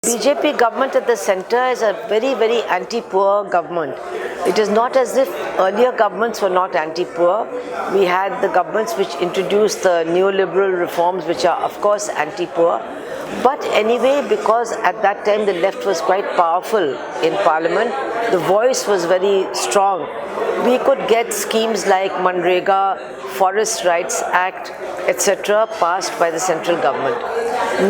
BJP government at the centre is a very, very anti-poor government. It is not as if earlier governments were not anti-poor. We had the governments which introduced the neoliberal reforms, which are of course anti-poor. But anyway, because at that time the left was quite powerful in parliament, the voice was very strong. We could get schemes like Manrega, Forest Rights Act, etc. passed by the central government.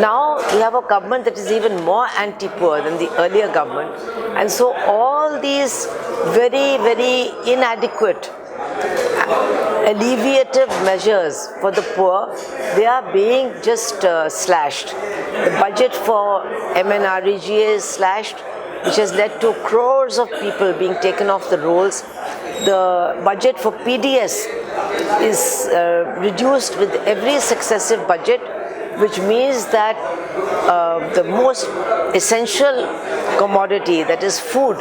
Now we have a government that is even more anti-poor than the earlier government, and so all these very, very inadequate alleviative measures for the poor, they are being just slashed. The budget for MNREGA is slashed, which has led to crores of people being taken off the rolls. The budget for PDS is reduced with every successive budget, which means that the most essential commodity, that is food,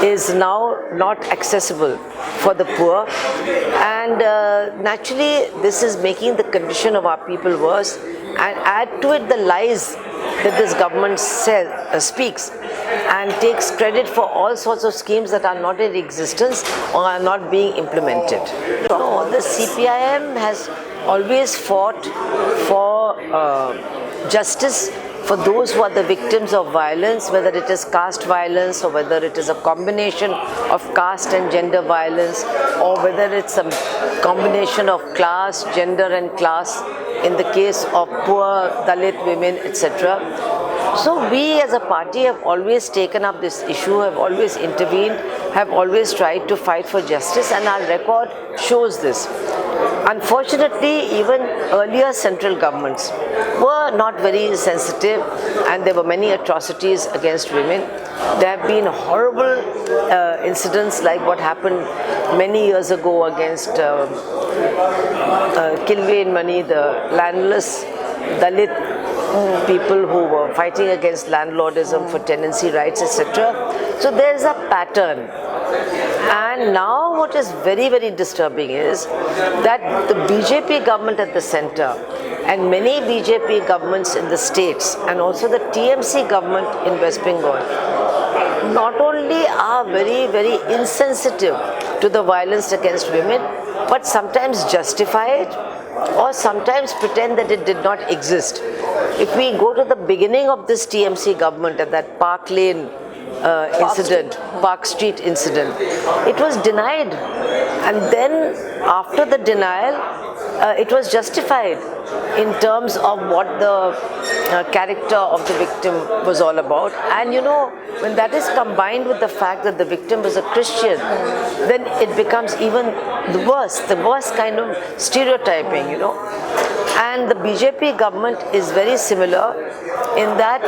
is now not accessible for the poor, and naturally this is making the condition of our people worse, and add to it the lies that this government speaks and takes credit for all sorts of schemes that are not in existence or are not being implemented. No, the CPIM has always fought for justice for those who are the victims of violence, whether it is caste violence or whether it is a combination of caste and gender violence, or whether it's a combination of class, gender and class in the case of poor Dalit women, etc. So we as a party have always taken up this issue, have always intervened, have always tried to fight for justice, and our record shows this. Unfortunately, even earlier central governments were not very sensitive, and there were many atrocities against women. There have been horrible incidents like what happened many years ago against Kilve, the landless Dalit people who were fighting against landlordism for tenancy rights, etc. So there is a pattern. And now what is very, very disturbing is that the BJP government at the centre and many BJP governments in the states and also the TMC government in West Bengal not only are very, very insensitive to the violence against women, but sometimes justify it or sometimes pretend that it did not exist. If we go to the beginning of this TMC government at that Park Street incident, it was denied, and then after the denial, it was justified in terms of what the character of the victim was all about. And you know, when that is combined with the fact that the victim was a Christian, then it becomes even the worst kind of stereotyping, you know. And the BJP government is very similar in that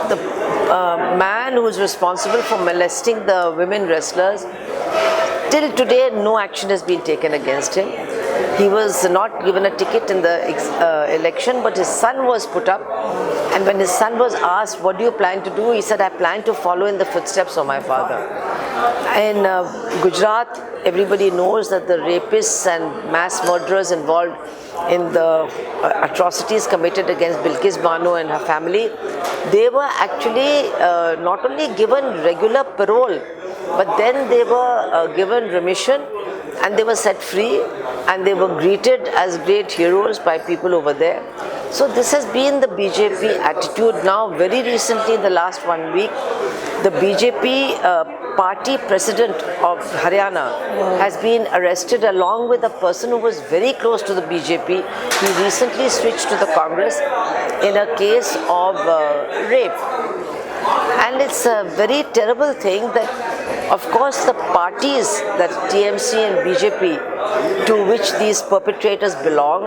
the man who is responsible for molesting the women wrestlers, till today no action has been taken against him. He was not given a ticket in the election, but his son was put up, and when his son was asked, what do you plan to do, he said, I plan to follow in the footsteps of my father. In Gujarat, everybody knows that the rapists and mass murderers involved in the atrocities committed against Bilkis Bano and her family, they were actually not only given regular parole, but then they were given remission and they were set free, and they were greeted as great heroes by people over there. So this has been the BJP attitude. Now very recently, in the last 1 week, the BJP party president of Haryana has been arrested along with a person who was very close to the BJP. He recently switched to the Congress in a case of rape. And it's a very terrible thing that, of course, the parties, that TMC and BJP, to which these perpetrators belong,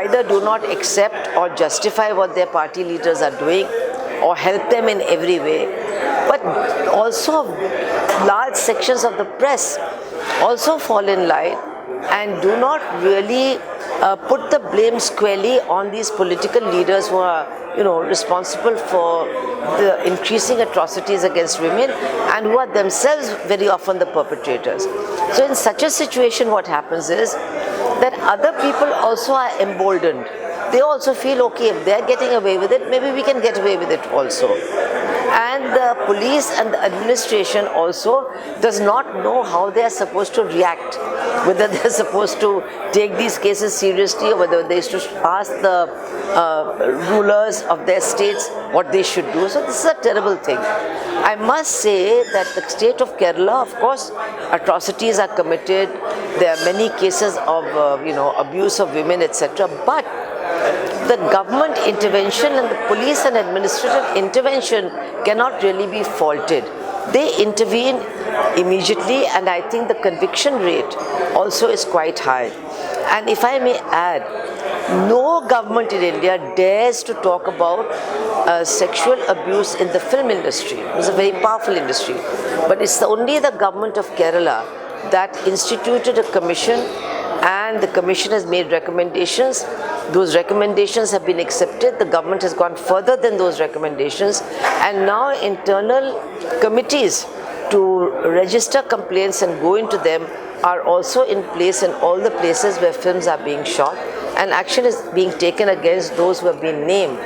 either do not accept or justify what their party leaders are doing or help them in every way. But also large sections of the press also fall in line and do not really put the blame squarely on these political leaders who are, responsible for the increasing atrocities against women and who are themselves very often the perpetrators. So in such a situation, what happens is that other people also are emboldened they also feel, okay, if they're getting away with it, maybe we can get away with it also. And the police and the administration also does not know how they are supposed to react, whether they're supposed to take these cases seriously or whether they should ask the rulers of their states what they should do. So this is a terrible thing. I must say that the state of Kerala, of course, atrocities are committed. There are many cases of abuse of women, etc. But the government intervention and the police and administrative intervention cannot really be faulted. They intervene immediately, and I think the conviction rate also is quite high. And if I may add, no government in India dares to talk about sexual abuse in the film industry. It's a very powerful industry. But it's only the government of Kerala that instituted a commission, and the commission has made recommendations. Those recommendations have been accepted. The government has gone further than those recommendations, and now internal committees to register complaints and go into them are also in place in all the places where films are being shot, and action is being taken against those who have been named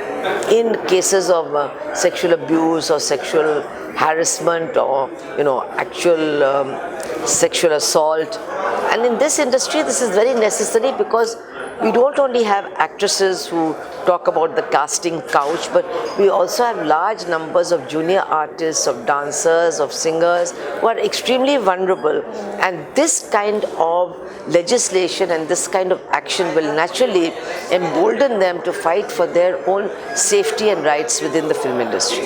in cases of sexual abuse or sexual harassment or actual sexual assault. And in this industry this is very necessary, because we don't only have actresses who talk about the casting couch, but we also have large numbers of junior artists, of dancers, of singers who are extremely vulnerable. And this kind of legislation and this kind of action will naturally embolden them to fight for their own safety and rights within the film industry.